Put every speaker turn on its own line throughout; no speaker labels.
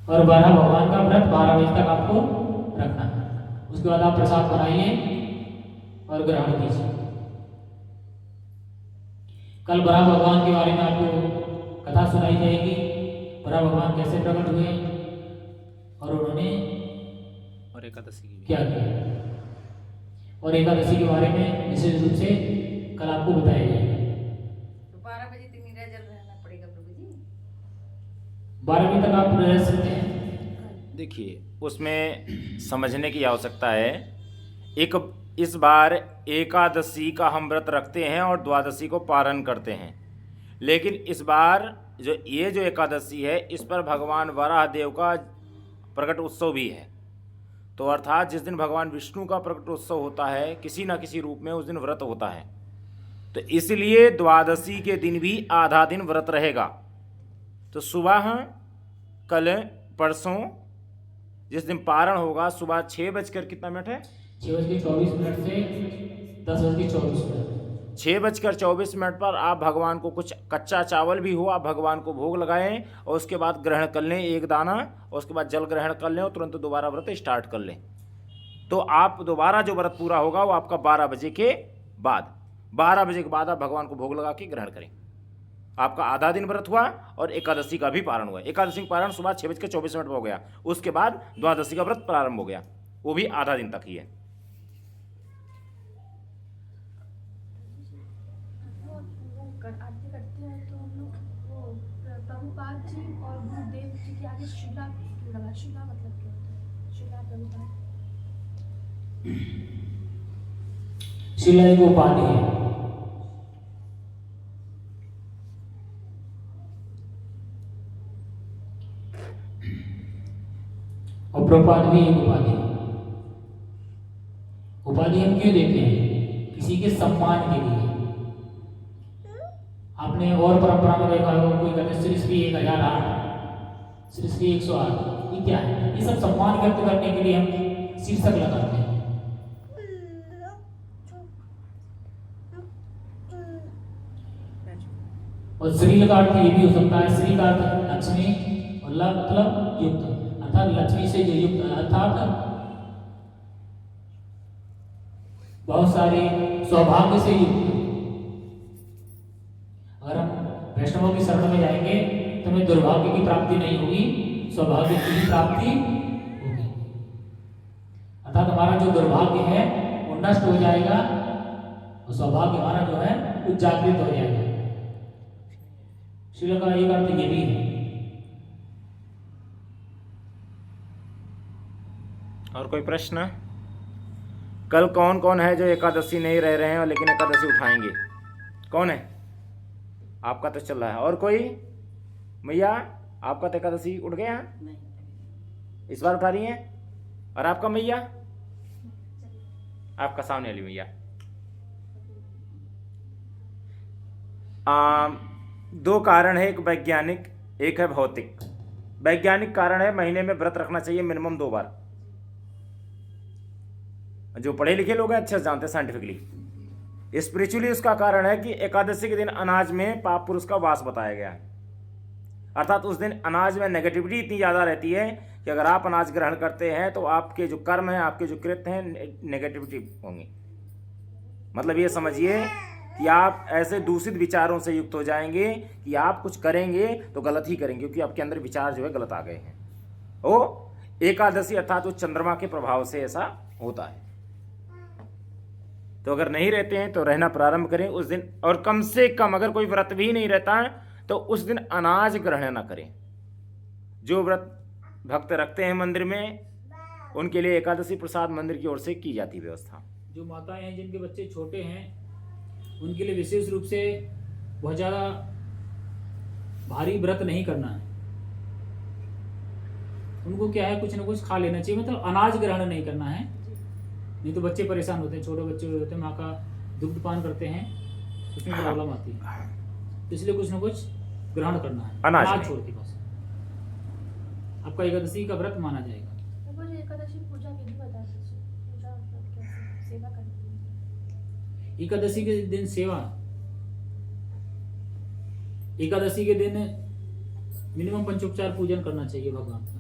और 12 भगवान का व्रत 12 बजे तक आपको रखना है। उसके बाद आप प्रसाद बनाइए और ग्रहण कीजिए। कल बरा भगवान के बारे में आपको कथा सुनाई जाएगी। बरा भगवान कैसे प्रकट हुए और उन्होंने
और एकादशी की
क्या किया, और एकादशी के बारे में विशेष रूप से कल आपको बताया जाएगा।
तो 12 बजे तक निराजल रहना पड़ेगा प्रभु जी?
12 बजे तक आप रह सकते हैं।
देखिए, उसमें समझने की आवश्यकता है। एक इस बार एकादशी का हम व्रत रखते हैं और द्वादशी को पारण करते हैं, लेकिन इस बार जो एकादशी है, इस पर भगवान वराह देव का प्रकट उत्सव भी है। तो अर्थात जिस दिन भगवान विष्णु का प्रकट उत्सव होता है, किसी न किसी रूप में उस दिन व्रत होता है। तो इसलिए द्वादशी के दिन भी आधा दिन व्रत रहेगा। तो सुबह कल परसों जिस दिन पारण होगा, सुबह 6 बजकर कितना मिनट है,
6:24 से 10:24।
6:24 पर आप भगवान को कुछ कच्चा चावल भी हो, आप भगवान को भोग लगाएं और उसके बाद ग्रहण कर लें एक दाना, और उसके बाद जल ग्रहण कर लें और तुरंत दोबारा व्रत स्टार्ट कर लें। तो आप दोबारा जो व्रत पूरा होगा वो आपका 12 बजे के बाद, 12 बजे के बाद आप भगवान को भोग लगा के ग्रहण करें। आपका आधा दिन व्रत हुआ और एकादशी का भी पारण हुआ। एकादशी का पारण सुबह 6:24 पर हो गया, उसके बाद द्वादशी का व्रत प्रारंभ हो गया, वो भी आधा दिन तक ही है।
आरती करते हैं तो हम लोग वो प्रभुपाद जी और गुरुदेव जी के आगे शिला क्यों लगा? शिला मतलब क्या होता है? शिला प्रभुपाद,
शिला एक उपाधि है। और प्रभुपाद भी एक उपाधि है। उपाधि हम क्यों देते हैं? किसी के सम्मान के लिए। आपने और परंपरा में देखा होगा, कोई कहते श्री श्री 1008, श्री श्री 108, ये क्या है? ये सब सम्मान व्यक्त करने के लिए हम शीर्षक लगाते हैं। और श्री का अर्थ ये भी हो सकता है, श्री का अर्थ लक्ष्मी और ल मतलब युक्त, अर्थात लक्ष्मी से जो युक्त, अर्थात बहुत सारे सौभाग्य से युक्त। अगर हम वैष्णवों की शरण में जाएंगे तो हमें दुर्भाग्य की प्राप्ति नहीं होगी, सौभाग्य की प्राप्ति होगी। अर्थात हमारा जो दुर्भाग्य है वो नष्ट हो जाएगा और सौभाग्य हमारा जो है वो जागृत हो जाएगा। शिला का एक अर्थ ये भी है।
और कोई प्रश्न? कल कौन कौन है जो एकादशी नहीं रह रहे हैं और लेकिन एकादशी उठाएंगे? कौन है? आपका तो चल रहा है। और कोई? मैया आपका तो एकादशी उठ गया, इस बार उठा रही हैं? और आपका मैया? आपका सामने वाली मैया। दो कारण है, एक वैज्ञानिक, एक है भौतिक। वैज्ञानिक कारण है महीने में व्रत रखना चाहिए मिनिमम 2 बार। जो पढ़े लिखे लोग हैं अच्छे से जानते हैं साइंटिफिकली। स्पिरिचुअली उसका कारण है कि एकादशी के दिन अनाज में पाप पुरुष का वास बताया गया है। अर्थात उस दिन अनाज में नेगेटिविटी इतनी ज़्यादा रहती है कि अगर आप अनाज ग्रहण करते हैं तो आपके जो कर्म हैं, आपके जो कृत्य हैं, नेगेटिविटी होंगी। मतलब ये समझिए कि आप ऐसे दूषित विचारों से युक्त हो जाएंगे कि आप कुछ करेंगे तो गलत ही करेंगे, क्योंकि आपके अंदर विचार जो है गलत आ गए हैं। वो एकादशी अर्थात उस चंद्रमा के प्रभाव से ऐसा होता है। तो अगर नहीं रहते हैं तो रहना प्रारंभ करें उस दिन, और कम से कम अगर कोई व्रत भी नहीं रहता है तो उस दिन अनाज ग्रहण ना करें। जो व्रत भक्त रखते हैं मंदिर में, उनके लिए एकादशी प्रसाद मंदिर की ओर से की जाती व्यवस्था।
जो माताएं हैं जिनके बच्चे छोटे हैं, उनके लिए विशेष रूप से बहुत ज़्यादा भारी व्रत नहीं करना है। उनको क्या है, कुछ ना कुछ खा लेना चाहिए, मतलब अनाज ग्रहण नहीं करना है, नहीं तो बच्चे परेशान होते हैं। छोटे बच्चे होते हैं, माँ का दुग्धपान करते हैं, उसमें प्रॉब्लम आती है। तो इसलिए कुछ ना कुछ ग्रहण करना है, अनाज छोड़ के बस। आपका एकादशी का व्रत माना जाएगा।
एकादशी पूजा विधि बता दीजिए। पूजा मतलब कैसे सेवा करती है?
एकादशी के दिन सेवा, एकादशी के दिन मिनिमम पंचोपचार पूजन करना चाहिए भगवान का।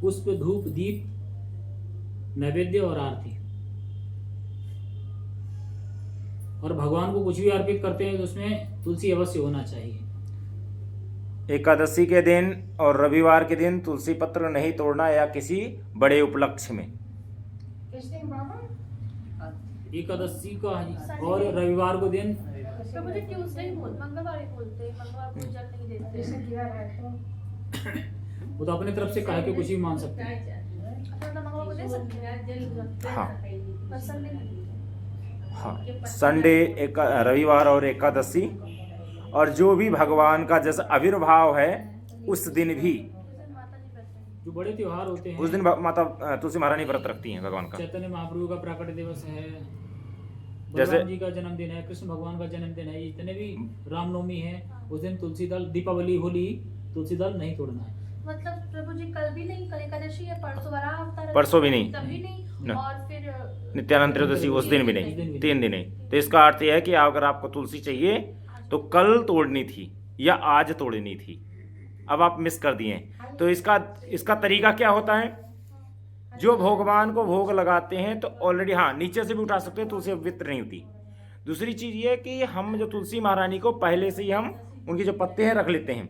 पुष्प धूप दीप नैवेद्य और आरती। और भगवान को कुछ भी अर्पित करते हैं तो उसमें तुलसी अवश्य होना चाहिए।
एकादशी के दिन और रविवार के दिन तुलसी पत्र नहीं तोड़ना या किसी बड़े उपलक्ष्य में।
किस दिन बाबा?
एकादशी का और रविवार को दिन
प्रभु जी ट्यूसडे ही मंगलवार ही बोलते हैं, मंगलवार को जल नहीं देते।
जैसे किया है तो
वो तो अपने तरफ से कह के कुछ भी मान सकते हैं।
अपना मंगलवार को दे सकते हैं
हाँ
पर संडे नहीं।
हाँ, संडे एक रविवार और एकादशी, और जो भी भगवान का जैसा आविर्भाव है उस दिन भी,
माता जी कहते हैं
जो बड़े त्योहार होते हैं,
उस दिन माता तुलसी महारानी व्रत रखती हैं भगवान का।
चैतन्य महाप्रभु का प्रकट दिवस है,
जैसे-
बलराम जी का जन्मदिन है, कृष्ण भगवान का जन्मदिन है, जितने भी रामनवमी है उस दिन तुलसी दल, दीपावली, होली, तुलसी दल नहीं तोड़ना है।
मतलब प्रभु जी कल भी नहीं, कल एकादशी है, परसों वराह अवतार है,
परसों भी नहीं,
तभी नहीं,
न।
और फिर
नित्यानंद त्रयोदशी उस दिन भी नहीं, 3 दिन नहीं। तो इसका अर्थ यह है कि अगर आपको तुलसी चाहिए तो कल तोड़नी थी या आज तोड़नी थी, अब आप मिस कर दिए। तो इसका तरीका क्या होता है, जो भगवान को भोग लगाते हैं तो ऑलरेडी, हाँ, नीचे से भी उठा सकते हैं, तुलसी पवित्र नहीं होती। दूसरी चीज़ ये कि हम जो तुलसी महारानी को पहले से ही हम उनके जो पत्ते हैं रख लेते हैं।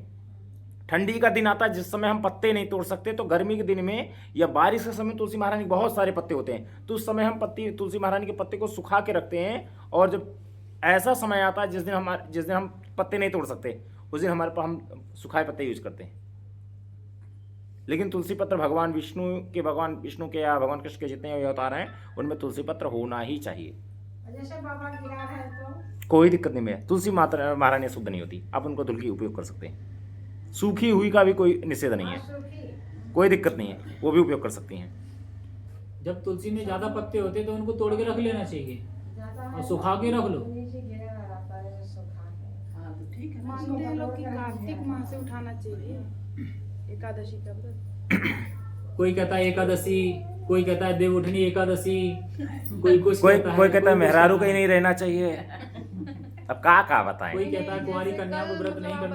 ठंडी का दिन आता है जिस समय हम पत्ते नहीं तोड़ सकते, तो गर्मी के दिन में या बारिश के समय तुलसी महारानी के बहुत सारे पत्ते होते हैं, तो उस समय हम तुलसी महारानी के पत्ते को सुखा के रखते हैं। और जब ऐसा समय आता है जिस दिन हम पत्ते नहीं तोड़ सकते, उस दिन हमारे पास हम सुखाए पत्ते यूज करते हैं। लेकिन तुलसी पत्र भगवान विष्णु के या भगवान कृष्ण के जितने अवतार हैं उनमें तुलसी पत्र होना ही चाहिए।
जैसे बाबा गिरा है तो
कोई दिक्कत नहीं है, तुलसी महारानी शुद्ध नहीं होती, आप उनको धुल के उपयोग कर सकते हैं। सूखी हुई का भी कोई निषेध नहीं है,
सूखी
कोई दिक्कत नहीं है, वो भी उपयोग कर सकती हैं।
जब तुलसी में ज्यादा पत्ते होते हैं तो उनको तोड़ के रख लेना चाहिए
ज्यादा
और सुखा के रख लो।
नीचे गिरा रहता है सूखा के।
हाँ तो ठीक है।
मानते हैं लोग कि कार्तिक माह से उठाना चाहिए एकादशी का व्रत।
कोई कहता है एकादशी, कोई कहता है देवउठनी एकादशी, कोई कुछ
कोई
कहता है,
कोई कहता है
कुछ
मेहरारू
कहता
कहीं नहीं रहना चाहिए। अब का बताएं।
कोई कहता है कुंवारी कन्या को व्रत नहीं करना